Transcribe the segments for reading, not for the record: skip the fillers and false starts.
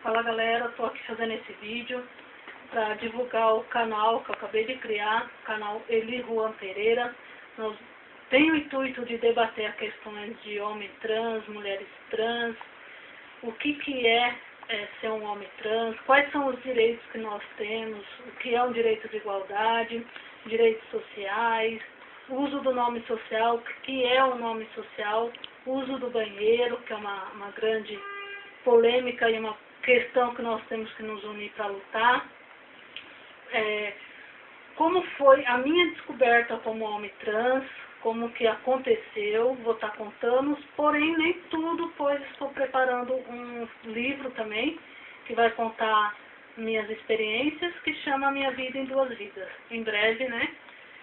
Fala galera, estou aqui fazendo esse vídeo para divulgar o canal que eu acabei de criar, o canal Eli Juan Pereira. Nós tem o intuito de debater as questões de homem trans, mulheres trans, o que é ser um homem trans, quais são os direitos que nós temos, o que é um direito de igualdade, direitos sociais, uso do nome social, o que é o nome social, uso do banheiro, que é uma grande polêmica e uma questão que nós temos que nos unir para lutar. Como foi a minha descoberta como homem trans, como que aconteceu, vou estar contando, porém nem tudo, pois estou preparando um livro também, que vai contar minhas experiências, que chama Minha Vida em Duas Vidas. Em breve, né?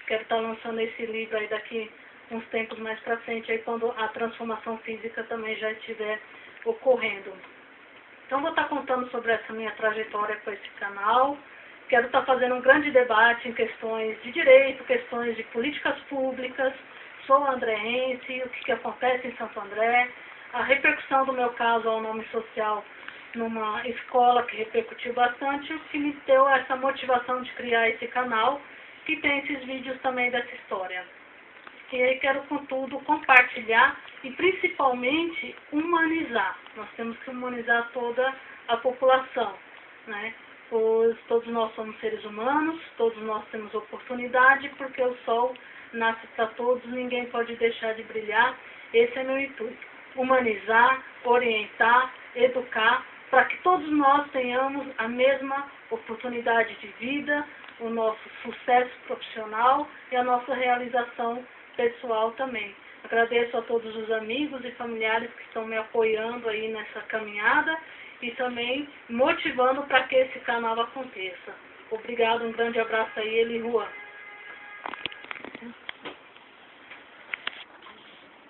Quero estar lançando esse livro aí daqui uns tempos mais para frente, aí quando a transformação física também já estiver ocorrendo. Então vou estar contando sobre essa minha trajetória com esse canal. Quero estar fazendo um grande debate em questões de direito, questões de políticas públicas. Sou andréense, o que acontece em Santo André, a repercussão do meu caso ao nome social numa escola que repercutiu bastante, o que me deu essa motivação de criar esse canal, que tem esses vídeos também dessa história. E aí quero, contudo, compartilhar e principalmente humanizar. Nós temos que humanizar toda a população, né? Pois todos nós somos seres humanos, todos nós temos oportunidade, porque o sol nasce para todos, ninguém pode deixar de brilhar. Esse é meu intuito: humanizar, orientar, educar, para que todos nós tenhamos a mesma oportunidade de vida, o nosso sucesso profissional e a nossa realização pessoal também. Agradeço a todos os amigos e familiares que estão me apoiando aí nessa caminhada e também motivando para que esse canal aconteça. Obrigado, um grande abraço aí, Eli Juan.